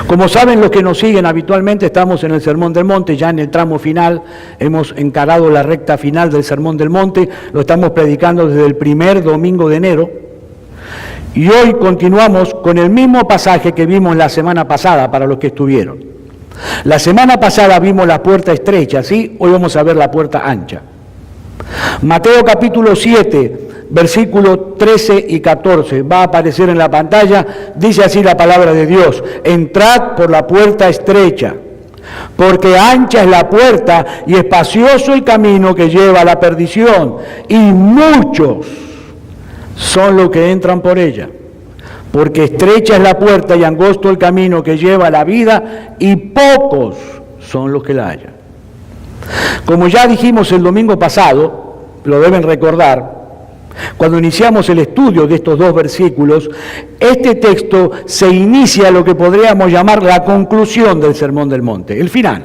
Como saben los que nos siguen habitualmente, estamos en el Sermón del Monte, ya en el tramo final, hemos encarado la recta final del Sermón del Monte, lo estamos predicando desde el primer domingo de enero, y hoy continuamos con el mismo pasaje que vimos la semana pasada para los que estuvieron. La semana pasada vimos la puerta estrecha, ¿sí? Hoy vamos a ver la puerta ancha. Mateo capítulo 7, versículos 13 y 14, va a aparecer en la pantalla, dice así la palabra de Dios: entrad por la puerta estrecha, porque ancha es la puerta y espacioso el camino que lleva a la perdición, y muchos son los que entran por ella. Porque estrecha es la puerta y angosto el camino que lleva a la vida, y pocos son los que la hallan. Como ya dijimos el domingo pasado, lo deben recordar, cuando iniciamos el estudio de estos dos versículos, este texto se inicia lo que podríamos llamar la conclusión del Sermón del Monte, el final,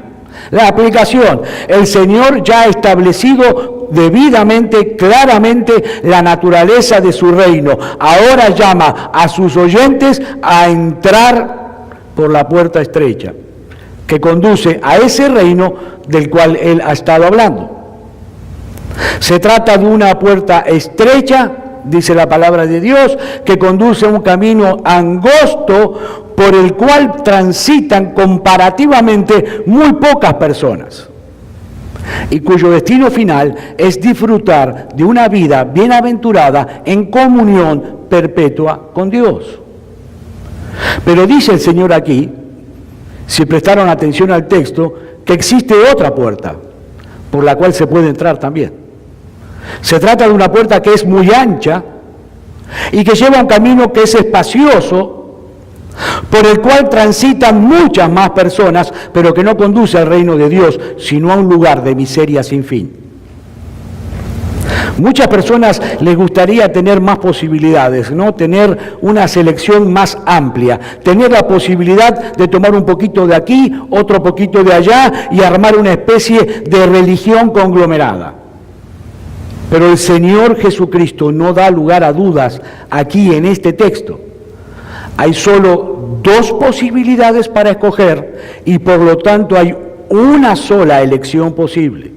la aplicación. El Señor ya ha establecido debidamente, claramente, la naturaleza de su reino. Ahora llama a sus oyentes a entrar por la puerta estrecha, que conduce a ese reino del cual Él ha estado hablando. Se trata de una puerta estrecha, dice la palabra de Dios, que conduce a un camino angosto por el cual transitan comparativamente muy pocas personas, y cuyo destino final es disfrutar de una vida bienaventurada en comunión perpetua con Dios. Pero dice el Señor aquí, si prestaron atención al texto, que existe otra puerta por la cual se puede entrar también. Se trata de una puerta que es muy ancha y que lleva un camino que es espacioso, por el cual transitan muchas más personas, pero que no conduce al reino de Dios, sino a un lugar de miseria sin fin. Muchas personas les gustaría tener más posibilidades, ¿no? Tener una selección más amplia, tener la posibilidad de tomar un poquito de aquí, otro poquito de allá y armar una especie de religión conglomerada. Pero el Señor Jesucristo no da lugar a dudas aquí en este texto. Hay solo dos posibilidades para escoger y por lo tanto hay una sola elección posible.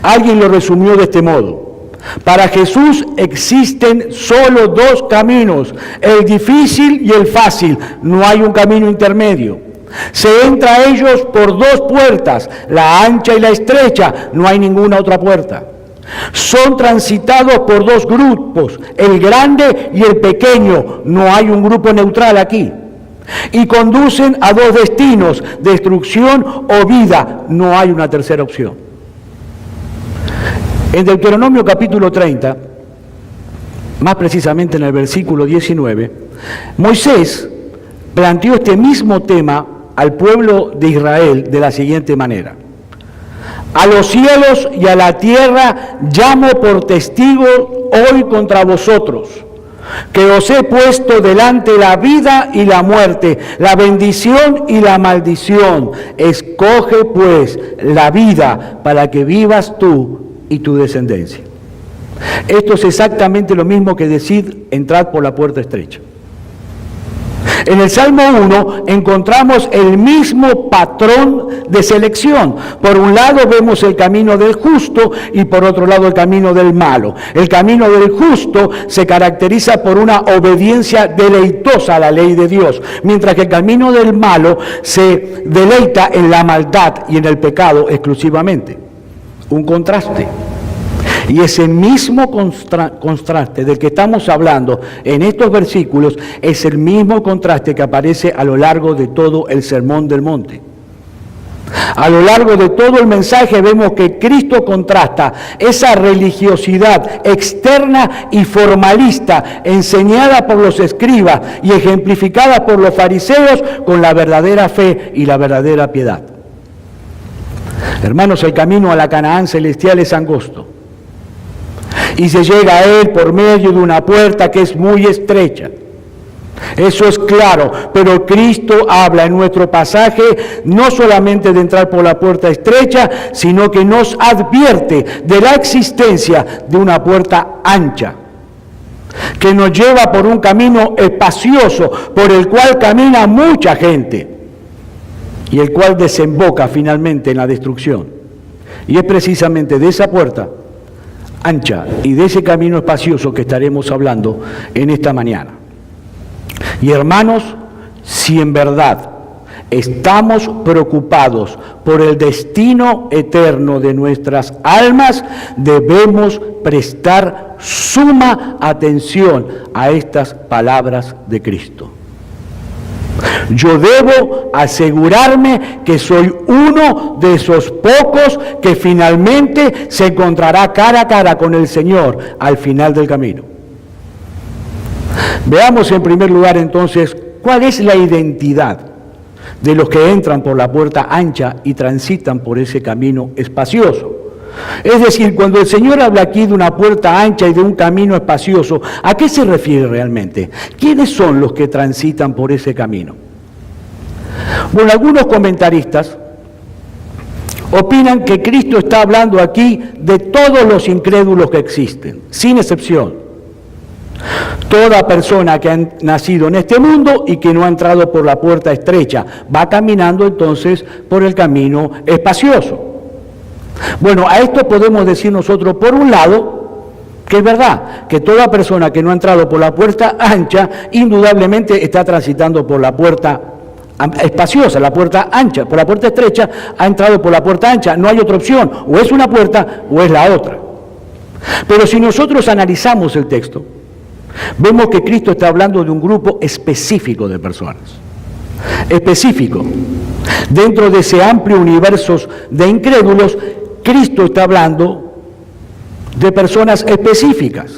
Alguien lo resumió de este modo: para Jesús existen solo dos caminos, el difícil y el fácil, no hay un camino intermedio. Se entra a ellos por dos puertas, la ancha y la estrecha, no hay ninguna otra puerta. Son transitados por dos grupos, el grande y el pequeño, no hay un grupo neutral aquí. Y conducen a dos destinos, destrucción o vida, no hay una tercera opción. En Deuteronomio capítulo 30, más precisamente en el versículo 19, Moisés planteó este mismo tema al pueblo de Israel de la siguiente manera: a los cielos y a la tierra llamo por testigo hoy contra vosotros, que os he puesto delante la vida y la muerte, la bendición y la maldición. Escoge pues la vida para que vivas tú y tu descendencia. Esto es exactamente lo mismo que decir entrad por la puerta estrecha. En el Salmo 1 encontramos el mismo patrón de selección. Por un lado vemos el camino del justo y por otro lado el camino del malo. El camino del justo se caracteriza por una obediencia deleitosa a la ley de Dios, mientras que el camino del malo se deleita en la maldad y en el pecado exclusivamente. Un contraste. Y ese mismo contraste del que estamos hablando en estos versículos es el mismo contraste que aparece a lo largo de todo el Sermón del Monte. A lo largo de todo el mensaje vemos que Cristo contrasta esa religiosidad externa y formalista enseñada por los escribas y ejemplificada por los fariseos con la verdadera fe y la verdadera piedad. Hermanos, el camino a la Canaán celestial es angosto. Y se llega a él por medio de una puerta que es muy estrecha. Eso es claro, pero Cristo habla en nuestro pasaje no solamente de entrar por la puerta estrecha, sino que nos advierte de la existencia de una puerta ancha, que nos lleva por un camino espacioso, por el cual camina mucha gente. y el cual desemboca finalmente en la destrucción. Y es precisamente de esa puerta ancha y de ese camino espacioso que estaremos hablando en esta mañana. Y hermanos, si en verdad estamos preocupados por el destino eterno de nuestras almas, debemos prestar suma atención a estas palabras de Cristo. Yo debo asegurarme que soy uno de esos pocos que finalmente se encontrará cara a cara con el Señor al final del camino. Veamos en primer lugar entonces cuál es la identidad de los que entran por la puerta ancha y transitan por ese camino espacioso. Es decir, cuando el Señor habla aquí de una puerta ancha y de un camino espacioso, ¿a qué se refiere realmente? ¿Quiénes son los que transitan por ese camino? Bueno, algunos comentaristas opinan que Cristo está hablando aquí de todos los incrédulos que existen, sin excepción. Toda persona que ha nacido en este mundo y que no ha entrado por la puerta estrecha, va caminando entonces por el camino espacioso. Bueno, a esto podemos decir nosotros, por un lado, que es verdad, que toda persona que no ha entrado por la puerta ancha, indudablemente está transitando por la puerta espaciosa, la puerta ancha. Por la puerta estrecha ha entrado por la puerta ancha, no hay otra opción, o es una puerta o es la otra. Pero si nosotros analizamos el texto, vemos que Cristo está hablando de un grupo específico de personas, específico. Dentro de ese amplio universo de incrédulos, Cristo está hablando de personas específicas.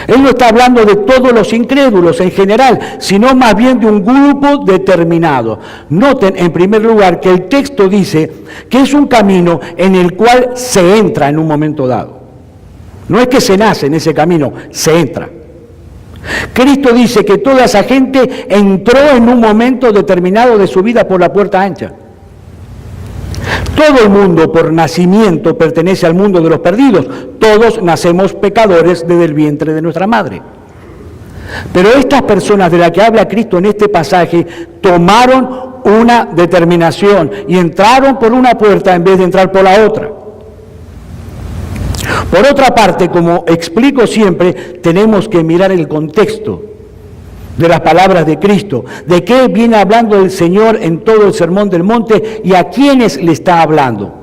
Él no está hablando de todos los incrédulos en general, sino más bien de un grupo determinado. Noten en primer lugar que el texto dice que es un camino en el cual se entra en un momento dado. No es que se nace en ese camino, se entra. Cristo dice que toda esa gente entró en un momento determinado de su vida por la puerta ancha. Todo el mundo por nacimiento pertenece al mundo de los perdidos. Todos nacemos pecadores desde el vientre de nuestra madre. Pero estas personas de las que habla Cristo en este pasaje tomaron una determinación y entraron por una puerta en vez de entrar por la otra. Por otra parte, como explico siempre, tenemos que mirar el contexto de las palabras de Cristo, de qué viene hablando el Señor en todo el Sermón del Monte y a quiénes le está hablando.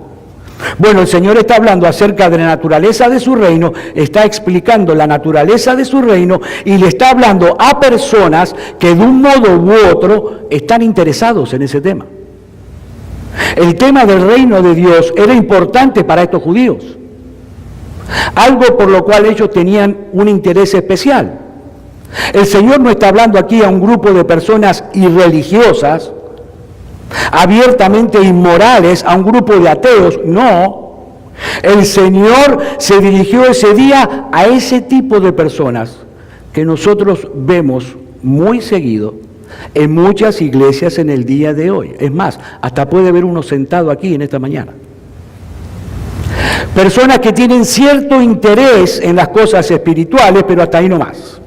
Bueno, el Señor está hablando acerca de la naturaleza de su reino, está explicando la naturaleza de su reino y le está hablando a personas que de un modo u otro están interesados en ese tema. El tema del reino de Dios era importante para estos judíos, algo por lo cual ellos tenían un interés especial. El Señor no está hablando aquí a un grupo de personas irreligiosas, abiertamente inmorales, a un grupo de ateos, no. El Señor se dirigió ese día a ese tipo de personas que nosotros vemos muy seguido en muchas iglesias en el día de hoy. Es más, hasta puede haber uno sentado aquí en esta mañana. Personas que tienen cierto interés en las cosas espirituales, pero hasta ahí no más.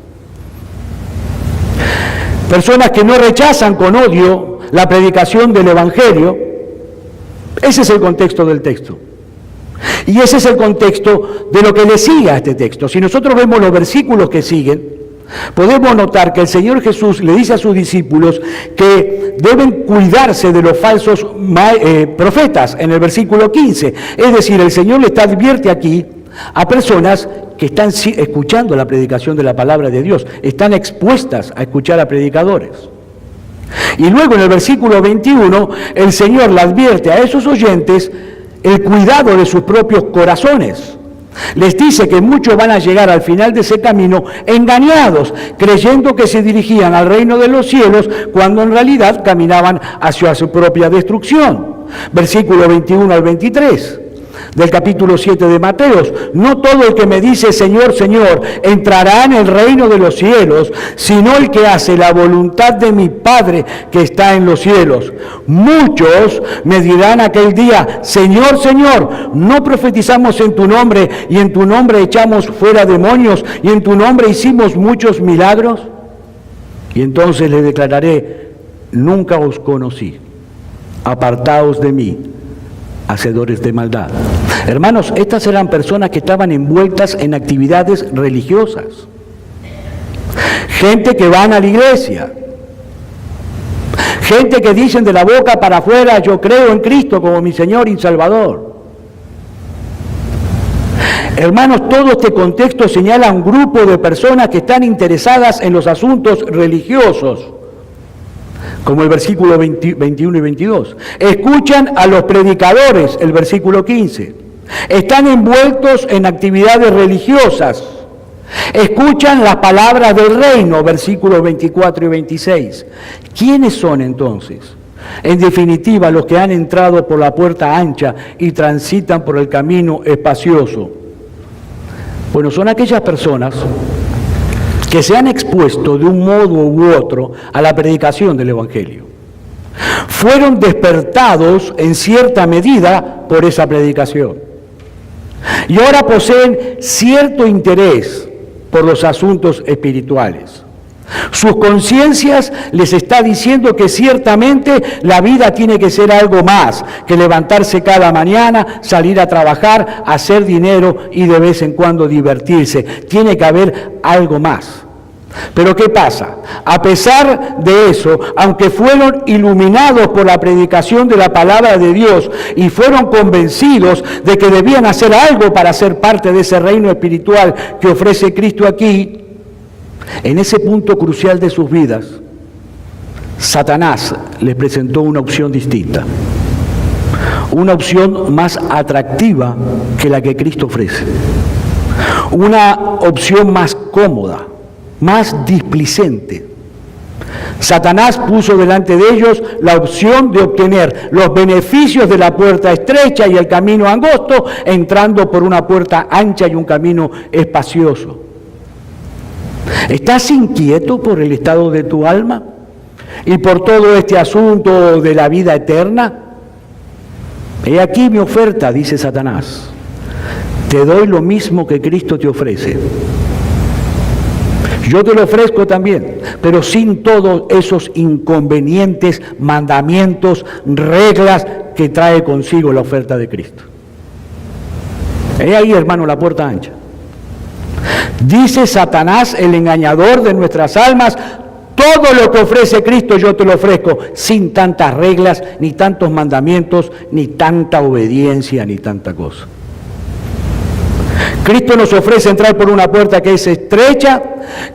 Personas que no rechazan con odio la predicación del Evangelio. Ese es el contexto del texto. Y ese es el contexto de lo que le sigue a este texto. Si nosotros vemos los versículos que siguen, podemos notar que el Señor Jesús le dice a sus discípulos que deben cuidarse de los falsos profetas en el versículo 15. Es decir, el Señor le advierte aquí a personas que están escuchando la predicación de la palabra de Dios, están expuestas a escuchar a predicadores. Y luego en el versículo 21, el Señor le advierte a esos oyentes el cuidado de sus propios corazones. Les dice que muchos van a llegar al final de ese camino engañados, creyendo que se dirigían al reino de los cielos, cuando en realidad caminaban hacia su propia destrucción. Versículo 21 al 23. Del capítulo 7 de Mateos: no todo el que me dice Señor, Señor, entrará en el reino de los cielos, sino el que hace la voluntad de mi Padre que está en los cielos. Muchos me dirán aquel día: Señor, Señor, ¿no profetizamos en tu nombre, y en tu nombre echamos fuera demonios, y en tu nombre hicimos muchos milagros? Y entonces le declararé: nunca os conocí. apartaos de mí, hacedores de maldad. Hermanos, estas eran personas que estaban envueltas en actividades religiosas. Gente que van a la iglesia. Gente que dicen de la boca para afuera, yo creo en Cristo como mi Señor y Salvador. Hermanos, todo este contexto señala a un grupo de personas que están interesadas en los asuntos religiosos, como el versículo 21 y 22. Escuchan a los predicadores, el versículo 15. Están envueltos en actividades religiosas. Escuchan las palabras del reino, versículos 24 y 26. ¿Quiénes son entonces? En definitiva, los que han entrado por la puerta ancha y transitan por el camino espacioso. Bueno, son aquellas personas que se han expuesto de un modo u otro a la predicación del Evangelio. Fueron despertados en cierta medida por esa predicación. Y ahora poseen cierto interés por los asuntos espirituales. Sus conciencias les está diciendo que ciertamente la vida tiene que ser algo más que levantarse cada mañana, salir a trabajar, hacer dinero y de vez en cuando divertirse. Tiene que haber algo más. Pero ¿qué pasa? A pesar de eso, aunque fueron iluminados por la predicación de la palabra de Dios y fueron convencidos de que debían hacer algo para ser parte de ese reino espiritual que ofrece Cristo aquí, en ese punto crucial de sus vidas, Satanás les presentó una opción distinta, una opción más atractiva que la que Cristo ofrece, una opción más cómoda, más displicente. Satanás puso delante de ellos la opción de obtener los beneficios de la puerta estrecha y el camino angosto, entrando por una puerta ancha y un camino espacioso. ¿Estás inquieto por el estado de tu alma y por todo este asunto de la vida eterna? He aquí mi oferta, dice Satanás. Te doy lo mismo que Cristo te ofrece. Yo te lo ofrezco también, pero sin todos esos inconvenientes, mandamientos, reglas que trae consigo la oferta de Cristo. He ahí, hermano, la puerta ancha. Dice Satanás, el engañador de nuestras almas, todo lo que ofrece Cristo yo te lo ofrezco, sin tantas reglas, ni tantos mandamientos, ni tanta obediencia, ni tanta cosa. Cristo nos ofrece entrar por una puerta que es estrecha.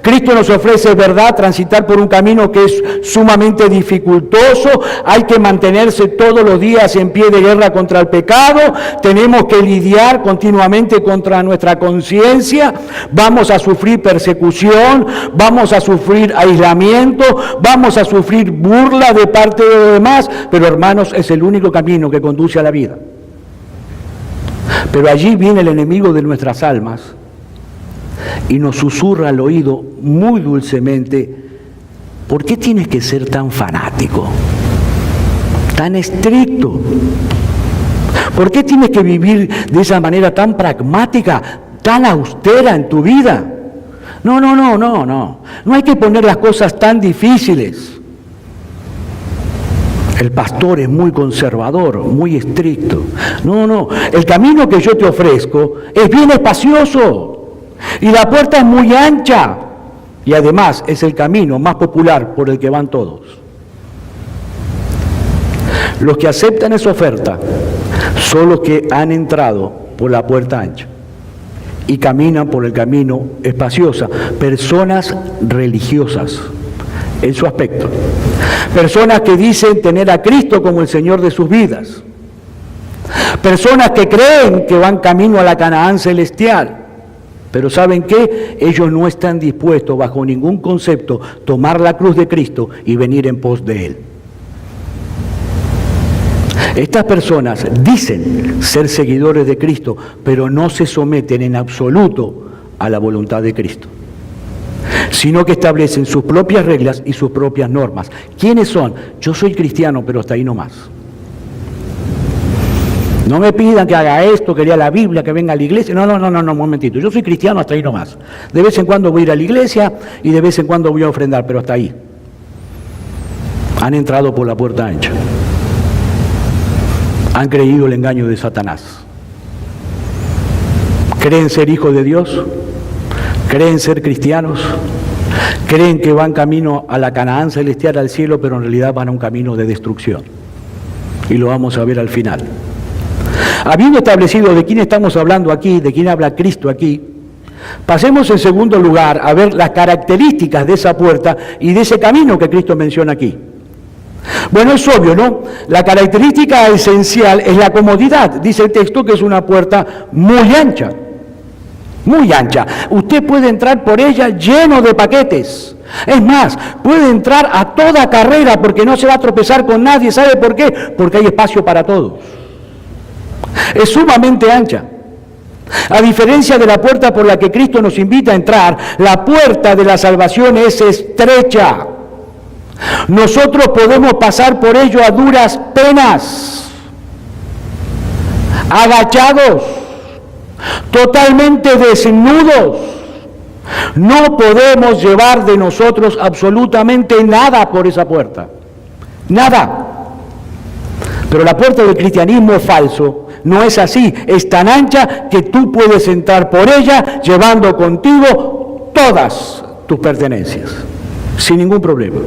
Cristo nos ofrece verdad, transitar por un camino que es sumamente dificultoso. Hay que mantenerse todos los días en pie de guerra contra el pecado. Tenemos que lidiar continuamente contra nuestra conciencia. Vamos a sufrir persecución, vamos a sufrir aislamiento, vamos a sufrir burla de parte de los demás. Pero hermanos, es el único camino que conduce a la vida. Pero allí viene el enemigo de nuestras almas y nos susurra al oído muy dulcemente: ¿por qué tienes que ser tan fanático, tan estricto? ¿Por qué tienes que vivir de esa manera tan pragmática, tan austera en tu vida? No hay que poner las cosas tan difíciles. El pastor es muy conservador, muy estricto. No, el camino que yo te ofrezco es bien espacioso y la puerta es muy ancha y además es el camino más popular por el que van todos. Los que aceptan esa oferta son los que han entrado por la puerta ancha y caminan por el camino espacioso. Personas religiosas en su aspecto. Personas que dicen tener a Cristo como el Señor de sus vidas. Personas que creen que van camino a la Canaán celestial. Pero ¿saben qué? Ellos no están dispuestos bajo ningún concepto a tomar la cruz de Cristo y venir en pos de Él. Estas personas dicen ser seguidores de Cristo, pero no se someten en absoluto a la voluntad de Cristo, sino que establecen sus propias reglas y sus propias normas. ¿Quiénes son? Yo soy cristiano, pero hasta ahí nomás. No me pidan que haga esto, que lea la Biblia, que venga a la iglesia. No, un momentito. Yo soy cristiano hasta ahí nomás. De vez en cuando voy a ir a la iglesia y de vez en cuando voy a ofrendar, pero hasta ahí. Han entrado por la puerta ancha. han creído el engaño de Satanás. ¿Creen ser hijos de Dios? ¿Creen ser cristianos? ¿Creen que van camino a la Canaán celestial, al cielo, pero en realidad van a un camino de destrucción? Y lo vamos a ver al final. Habiendo establecido de quién estamos hablando aquí, de quién habla Cristo aquí, pasemos en segundo lugar a ver las características de esa puerta y de ese camino que Cristo menciona aquí. Bueno, es obvio, ¿no? La característica esencial es la comodidad. Dice el texto que es una puerta muy ancha. Muy ancha. Usted puede entrar por ella lleno de paquetes. Es más, puede entrar a toda carrera porque no se va a tropezar con nadie. ¿Sabe por qué? Porque hay espacio para todos. Es sumamente ancha. A diferencia de la puerta por la que Cristo nos invita a entrar, la puerta de la salvación es estrecha. Nosotros podemos pasar por ello a duras penas, agachados, totalmente desnudos. No podemos llevar de nosotros absolutamente nada por esa puerta. Nada. Pero la puerta del cristianismo falso no es así. Es tan ancha que tú puedes entrar por ella llevando contigo todas tus pertenencias, sin ningún problema.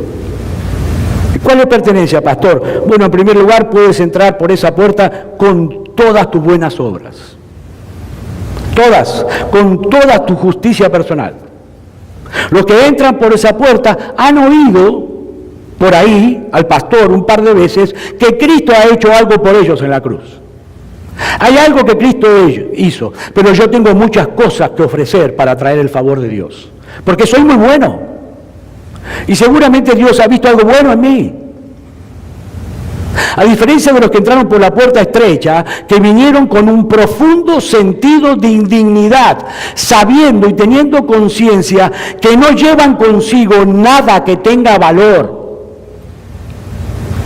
¿Y cuál es pertenencia, pastor? Bueno, en primer lugar, puedes entrar por esa puerta con todas tus buenas obras. Todas, con toda tu justicia personal. Los que entran por esa puerta han oído por ahí al pastor un par de veces que Cristo ha hecho algo por ellos en la cruz. Hay algo que Cristo hizo, pero yo tengo muchas cosas que ofrecer para traer el favor de Dios, porque soy muy bueno. Y seguramente Dios ha visto algo bueno en mí. A diferencia de los que entraron por la puerta estrecha, que vinieron con un profundo sentido de indignidad, sabiendo y teniendo conciencia que no llevan consigo nada que tenga valor.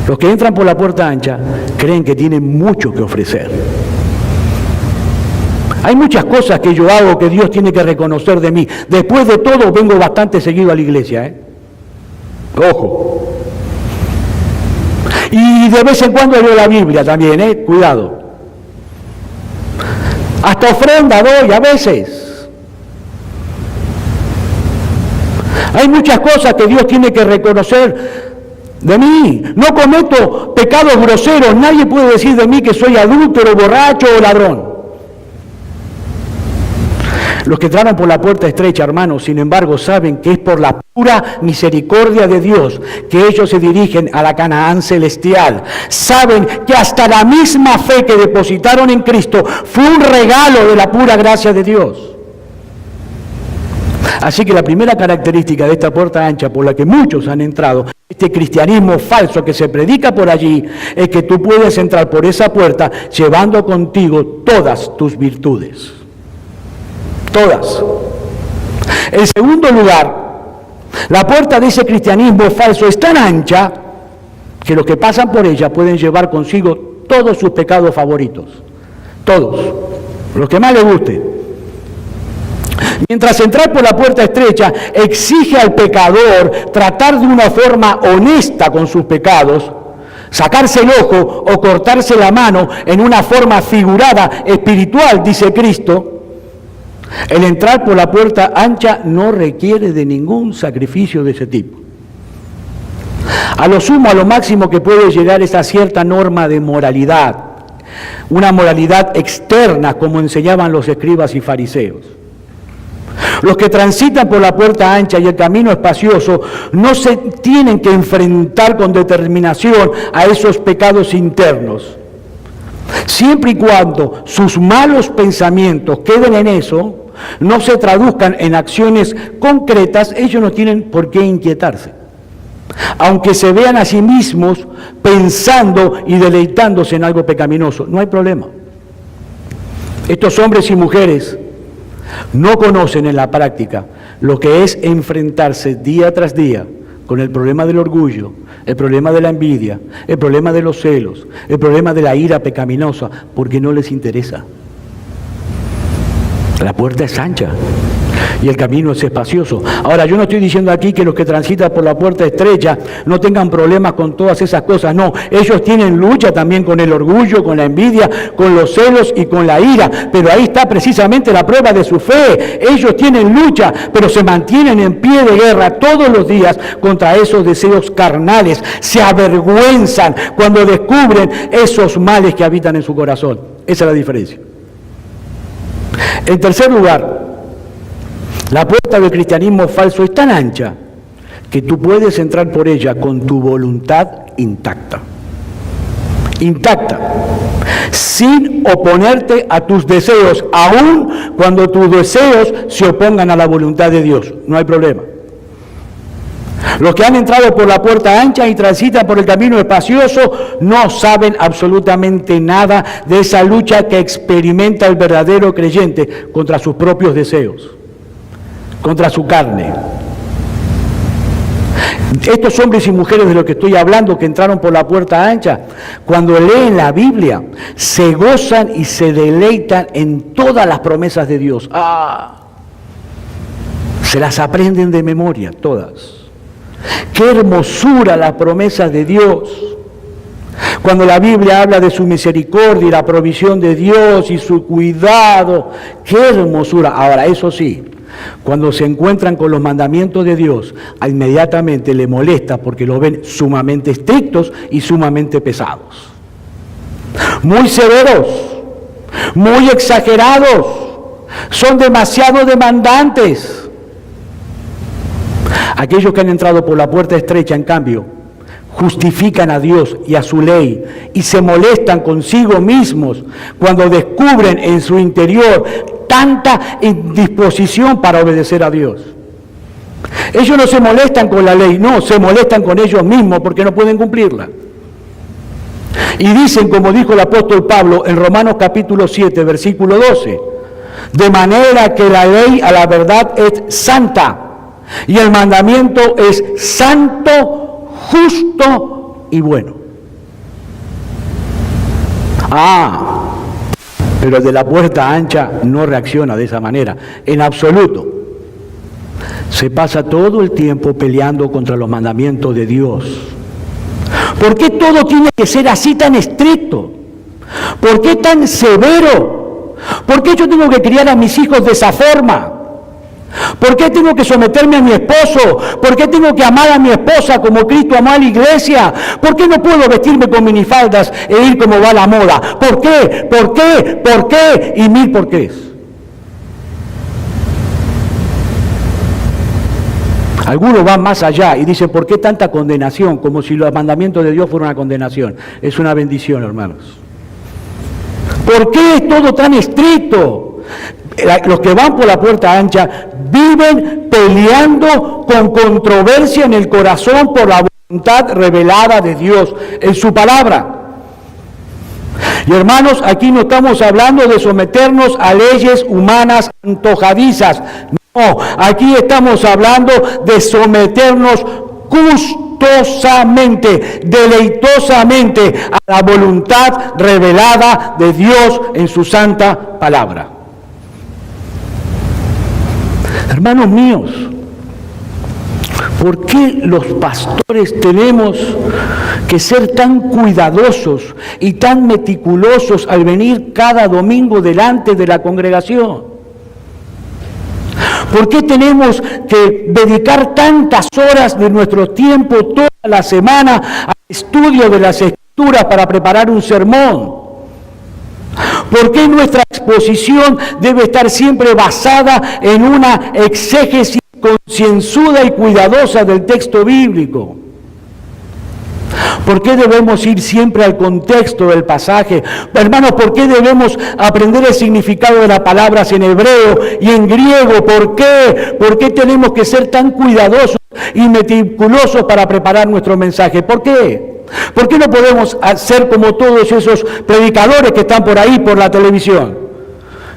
Los que entran por la puerta ancha creen que tienen mucho que ofrecer. Hay muchas cosas que yo hago que Dios tiene que reconocer de mí. Después de todo, vengo bastante seguido a la iglesia, Ojo. Y de vez en cuando leo la Biblia también, cuidado. Hasta ofrenda doy a veces. Hay muchas cosas que Dios tiene que reconocer de mí. No cometo pecados groseros. Nadie puede decir de mí que soy adúltero, borracho o ladrón. Los que entraron por la puerta estrecha, hermanos, sin embargo, saben que es por la pura misericordia de Dios que ellos se dirigen a la Canaán celestial. Saben que hasta la misma fe que depositaron en Cristo fue un regalo de la pura gracia de Dios. Así que la primera característica de esta puerta ancha por la que muchos han entrado, este cristianismo falso que se predica por allí, es que tú puedes entrar por esa puerta llevando contigo todas tus virtudes. Todas. En segundo lugar, la puerta de ese cristianismo falso es tan ancha que los que pasan por ella pueden llevar consigo todos sus pecados favoritos. Todos. Los que más les guste. Mientras entrar por la puerta estrecha exige al pecador tratar de una forma honesta con sus pecados, sacarse el ojo o cortarse la mano en una forma figurada, espiritual, dice Cristo. El entrar por la puerta ancha no requiere de ningún sacrificio de ese tipo. A lo sumo, a lo máximo que puede llegar es a cierta norma de moralidad, una moralidad externa como enseñaban los escribas y fariseos. Los que transitan por la puerta ancha y el camino espacioso no se tienen que enfrentar con determinación a esos pecados internos. Siempre y cuando sus malos pensamientos queden en eso, no se traduzcan en acciones concretas, ellos no tienen por qué inquietarse. Aunque se vean a sí mismos pensando y deleitándose en algo pecaminoso, no hay problema. Estos hombres y mujeres no conocen en la práctica lo que es enfrentarse día tras día con el problema del orgullo, el problema de la envidia, el problema de los celos, el problema de la ira pecaminosa, porque no les interesa. La puerta es ancha. y el camino es espacioso. Ahora, yo no estoy diciendo aquí que los que transitan por la puerta estrecha no tengan problemas con todas esas cosas, no. Ellos tienen lucha también con el orgullo, con la envidia, con los celos y con la ira, pero ahí está precisamente la prueba de su fe. Ellos tienen lucha, pero se mantienen en pie de guerra todos los días contra esos deseos carnales. Se avergüenzan cuando descubren esos males que habitan en su corazón. Esa es la diferencia. En tercer lugar, la puerta del cristianismo falso es tan ancha que tú puedes entrar por ella con tu voluntad intacta. Intacta. Sin oponerte a tus deseos, aun cuando tus deseos se opongan a la voluntad de Dios. No hay problema. Los que han entrado por la puerta ancha y transitan por el camino espacioso no saben absolutamente nada de esa lucha que experimenta el verdadero creyente contra sus propios deseos, contra su carne. Estos hombres y mujeres de los que estoy hablando, que entraron por la puerta ancha, cuando leen la Biblia, se gozan y se deleitan en todas las promesas de Dios. Se las aprenden de memoria, todas. ¡Qué hermosura las promesas de Dios! Cuando la Biblia habla de su misericordia y la provisión de Dios y su cuidado, ¡qué hermosura! Ahora, eso sí, cuando se encuentran con los mandamientos de Dios, inmediatamente le molesta porque los ven sumamente estrictos y sumamente pesados. Muy severos, muy exagerados, son demasiado demandantes. Aquellos que han entrado por la puerta estrecha, en cambio, justifican a Dios y a su ley y se molestan consigo mismos cuando descubren en su interior tanta indisposición para obedecer a Dios. Ellos no se molestan con la ley, no, se molestan con ellos mismos porque no pueden cumplirla. Y dicen, como dijo el apóstol Pablo en Romanos capítulo 7, versículo 12, de manera que la ley a la verdad es santa y el mandamiento es santo, justo y bueno. Pero el de la puerta ancha no reacciona de esa manera, en absoluto. Se pasa todo el tiempo peleando contra los mandamientos de Dios. ¿Por qué todo tiene que ser así tan estricto? ¿Por qué tan severo? ¿Por qué yo tengo que criar a mis hijos de esa forma? ¿Por qué tengo que someterme a mi esposo? ¿Por qué tengo que amar a mi esposa como Cristo amó a la iglesia? ¿Por qué no puedo vestirme con minifaldas e ir como va la moda? ¿Por qué? ¿Por qué? ¿Por qué? Y mil porqués. Algunos van más allá y dicen, ¿por qué tanta condenación? Como si los mandamientos de Dios fueran una condenación. Es una bendición, hermanos. ¿Por qué es todo tan estricto? Los que van por la puerta ancha viven peleando con controversia en el corazón por la voluntad revelada de Dios en su palabra. Y hermanos, aquí no estamos hablando de someternos a leyes humanas antojadizas. No, aquí estamos hablando de someternos gustosamente, deleitosamente a la voluntad revelada de Dios en su santa palabra. Hermanos míos, ¿por qué los pastores tenemos que ser tan cuidadosos y tan meticulosos al venir cada domingo delante de la congregación? ¿Por qué tenemos que dedicar tantas horas de nuestro tiempo toda la semana al estudio de las Escrituras para preparar un sermón? ¿Por qué nuestra exposición debe estar siempre basada en una exégesis concienzuda y cuidadosa del texto bíblico? ¿Por qué debemos ir siempre al contexto del pasaje? Hermanos, ¿por qué debemos aprender el significado de las palabras en hebreo y en griego? ¿Por qué? ¿Por qué tenemos que ser tan cuidadosos y meticulosos para preparar nuestro mensaje? ¿Por qué? ¿Por qué no podemos ser como todos esos predicadores que están por ahí por la televisión?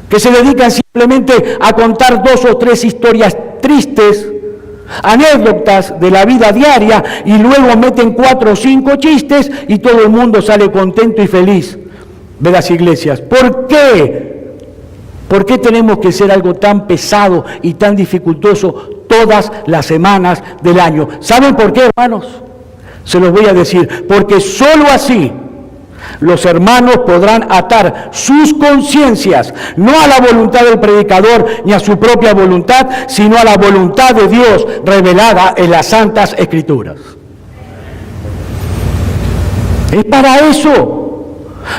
Que se dedican simplemente a contar 2 o 3 historias tristes, anécdotas de la vida diaria, y luego meten 4 o 5 chistes y todo el mundo sale contento y feliz de las iglesias. ¿Por qué? ¿Por qué tenemos que ser algo tan pesado y tan dificultoso todas las semanas del año? ¿Saben por qué, hermanos? Se los voy a decir, porque sólo así los hermanos podrán atar sus conciencias, no a la voluntad del predicador ni a su propia voluntad, sino a la voluntad de Dios revelada en las Santas Escrituras. Es para eso,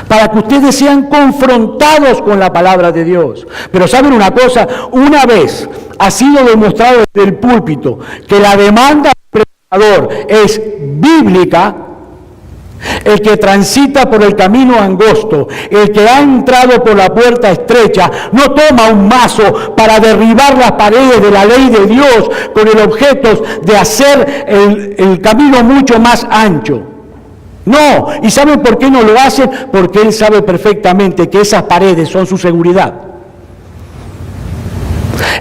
para que ustedes sean confrontados con la palabra de Dios. Pero ¿saben una cosa? Una vez ha sido demostrado desde el púlpito que la demanda del predicador es bíblica. El que transita por el camino angosto, el que ha entrado por la puerta estrecha, no toma un mazo para derribar las paredes de la ley de Dios con el objeto de hacer el camino mucho más ancho. No, ¿y saben por qué no lo hacen? Porque él sabe perfectamente que esas paredes son su seguridad.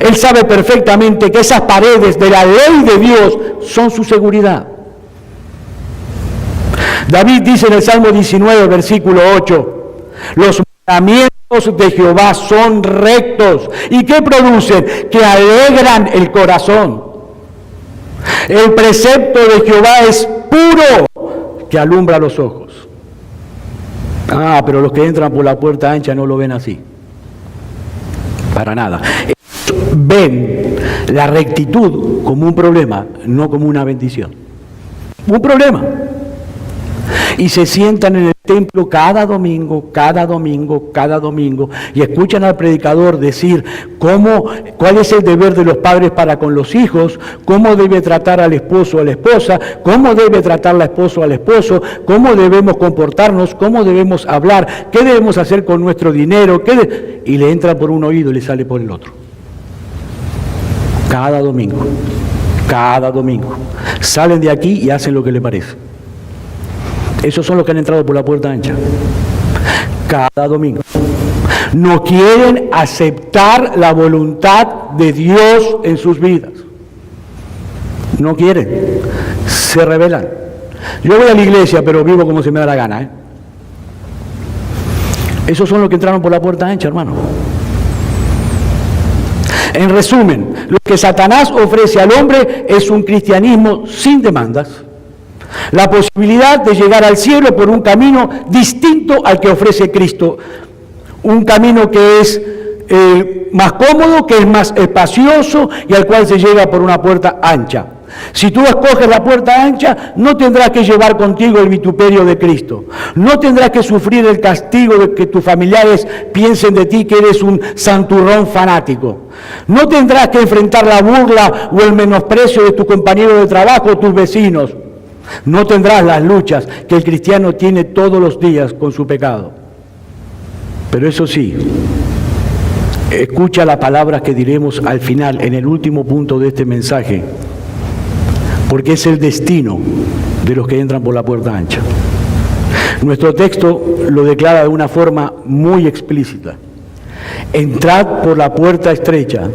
Él sabe perfectamente que esas paredes de la ley de Dios son su seguridad. David dice en el Salmo 19, versículo 8, los mandamientos de Jehová son rectos. ¿Y qué producen? Que alegran el corazón. El precepto de Jehová es puro, que alumbra los ojos. Pero los que entran por la puerta ancha no lo ven así. Para nada. Ven la rectitud como un problema, no como una bendición. Un problema. Y se sientan en el templo cada domingo, y escuchan al predicador decir cuál es el deber de los padres para con los hijos, cómo debe tratar al esposo o a la esposa, cómo debe tratar la esposa al esposo, cómo debemos comportarnos, cómo debemos hablar, qué debemos hacer con nuestro dinero, y le entra por un oído y le sale por el otro. Cada domingo. Salen de aquí y hacen lo que les parece. Esos son los que han entrado por la puerta ancha. Cada domingo. No quieren aceptar la voluntad de Dios en sus vidas. No quieren. Se rebelan. Yo voy a la iglesia, pero vivo como se me da la gana. Esos son los que entraron por la puerta ancha, hermano. En resumen, lo que Satanás ofrece al hombre es un cristianismo sin demandas. La posibilidad de llegar al cielo por un camino distinto al que ofrece Cristo. Un camino que es más cómodo, que es más espacioso y al cual se llega por una puerta ancha. Si tú escoges la puerta ancha, no tendrás que llevar contigo el vituperio de Cristo. No tendrás que sufrir el castigo de que tus familiares piensen de ti que eres un santurrón fanático. No tendrás que enfrentar la burla o el menosprecio de tus compañeros de trabajo o tus vecinos. No tendrás las luchas que el cristiano tiene todos los días con su pecado. Pero eso sí, escucha las palabras que diremos al final, en el último punto de este mensaje, porque es el destino de los que entran por la puerta ancha. Nuestro texto lo declara de una forma muy explícita. Entrad por la puerta estrecha,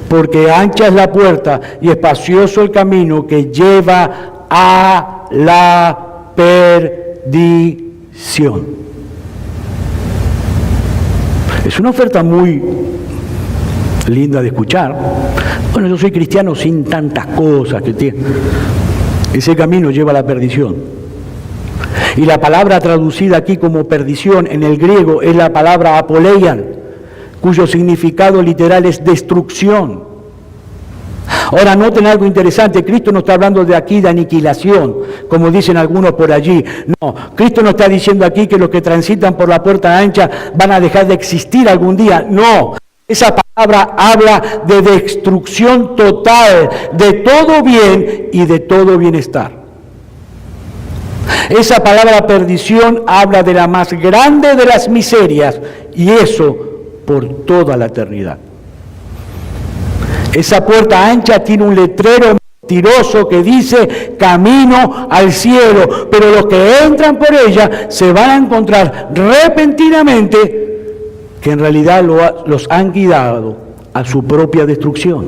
porque ancha es la puerta y espacioso el camino que lleva a la perdición. Es una oferta muy linda de escuchar. Bueno, yo soy cristiano sin tantas cosas que tiene. Ese camino lleva a la perdición. Y la palabra traducida aquí como perdición en el griego es la palabra apoleian, cuyo significado literal es destrucción. Ahora noten algo interesante, Cristo no está hablando de aquí de aniquilación, como dicen algunos por allí. No, Cristo no está diciendo aquí que los que transitan por la puerta ancha van a dejar de existir algún día. No, esa palabra habla de destrucción total de todo bien y de todo bienestar. Esa palabra perdición habla de la más grande de las miserias, y eso por toda la eternidad. Esa puerta ancha tiene un letrero mentiroso que dice camino al cielo, pero los que entran por ella se van a encontrar repentinamente que en realidad los han guiado a su propia destrucción.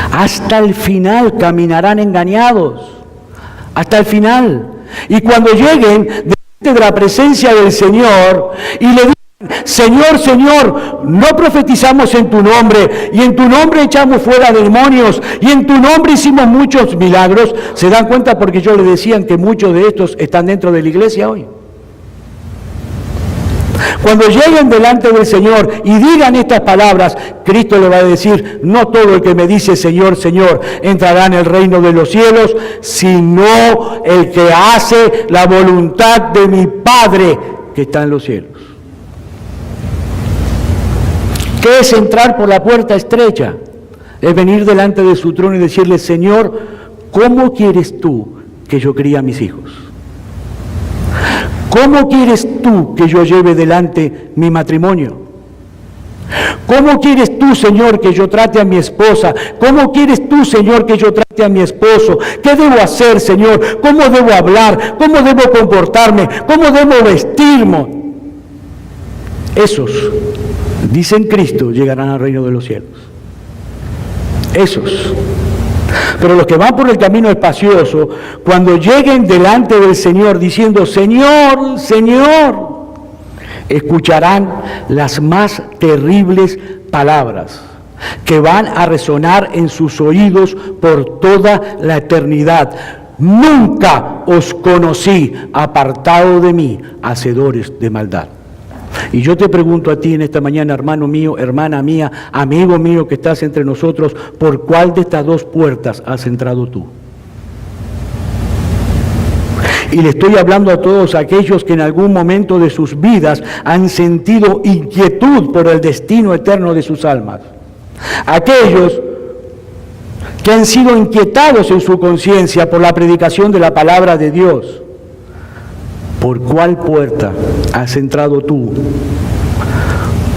Hasta el final caminarán engañados, hasta el final. Y cuando lleguen delante de la presencia del Señor y le digan, Señor, Señor, no profetizamos en tu nombre, y en tu nombre echamos fuera demonios, y en tu nombre hicimos muchos milagros. ¿Se dan cuenta? Porque yo les decía que muchos de estos están dentro de la iglesia hoy. Cuando lleguen delante del Señor y digan estas palabras, Cristo le va a decir: no todo el que me dice Señor, Señor entrará en el reino de los cielos, sino el que hace la voluntad de mi Padre que está en los cielos. ¿Qué es entrar por la puerta estrecha? Es venir delante de su trono y decirle: Señor, ¿cómo quieres tú que yo críe a mis hijos? ¿Cómo quieres tú que yo lleve delante mi matrimonio? ¿Cómo quieres tú, Señor, que yo trate a mi esposa? ¿Cómo quieres tú, Señor, que yo trate a mi esposo? ¿Qué debo hacer, Señor? ¿Cómo debo hablar? ¿Cómo debo comportarme? ¿Cómo debo vestirme? Esos, dicen Cristo, llegarán al reino de los cielos. Esos. Pero los que van por el camino espacioso, cuando lleguen delante del Señor diciendo: Señor, Señor, escucharán las más terribles palabras que van a resonar en sus oídos por toda la eternidad. Nunca os conocí, apartado de mí, hacedores de maldad. Y yo te pregunto a ti en esta mañana, hermano mío, hermana mía, amigo mío que estás entre nosotros, ¿por cuál de estas dos puertas has entrado tú? Y le estoy hablando a todos aquellos que en algún momento de sus vidas han sentido inquietud por el destino eterno de sus almas. Aquellos que han sido inquietados en su conciencia por la predicación de la palabra de Dios. ¿Por cuál puerta has entrado tú?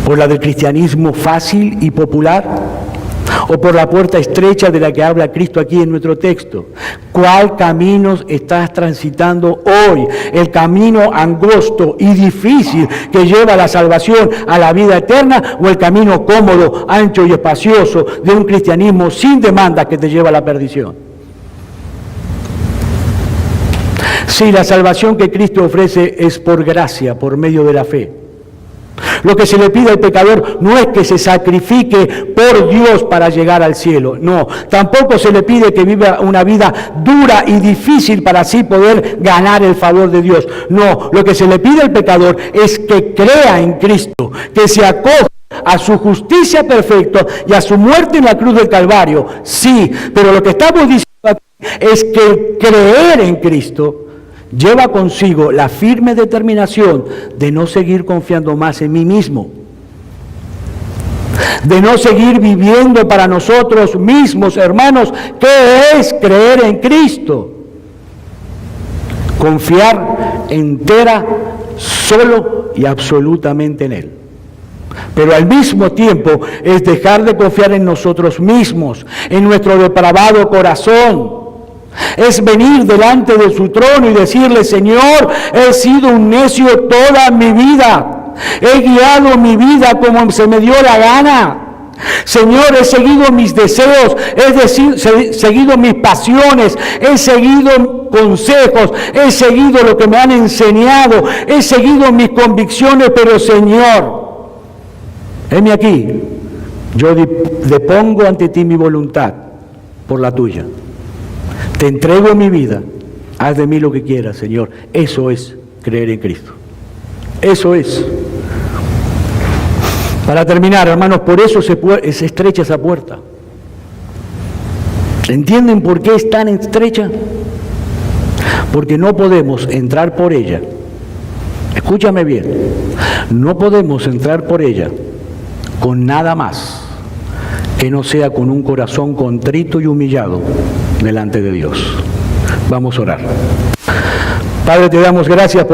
¿Por la del cristianismo fácil y popular? ¿O por la puerta estrecha de la que habla Cristo aquí en nuestro texto? ¿Cuál camino estás transitando hoy? ¿El camino angosto y difícil que lleva a la salvación, a la vida eterna? ¿O el camino cómodo, ancho y espacioso de un cristianismo sin demandas que te lleva a la perdición? Sí, la salvación que Cristo ofrece es por gracia, por medio de la fe. Lo que se le pide al pecador no es que se sacrifique por Dios para llegar al cielo, no. Tampoco se le pide que viva una vida dura y difícil para así poder ganar el favor de Dios. No, lo que se le pide al pecador es que crea en Cristo, que se acoja a su justicia perfecta y a su muerte en la cruz del Calvario. Sí, pero lo que estamos diciendo aquí es que creer en Cristo lleva consigo la firme determinación de no seguir confiando más en mí mismo, de no seguir viviendo para nosotros mismos, hermanos. ¿Qué es creer en Cristo? Confiar entera, solo y absolutamente en Él. Pero al mismo tiempo es dejar de confiar en nosotros mismos, en nuestro depravado corazón. Es venir delante de su trono y decirle: Señor, he sido un necio toda mi vida. He guiado mi vida como se me dio la gana. Señor, he seguido mis deseos, he seguido mis pasiones, he seguido consejos, he seguido lo que me han enseñado, he seguido mis convicciones, pero Señor, heme aquí, yo depongo ante ti mi voluntad por la tuya. Te entrego mi vida, haz de mí lo que quieras, Señor. Eso es creer en Cristo. Eso es. Para terminar, hermanos, por eso se estrecha esa puerta. ¿Entienden por qué es tan estrecha? Porque no podemos entrar por ella. Escúchame bien. No podemos entrar por ella con nada más que no sea con un corazón contrito y humillado delante de Dios. Vamos a orar. Padre, te damos gracias por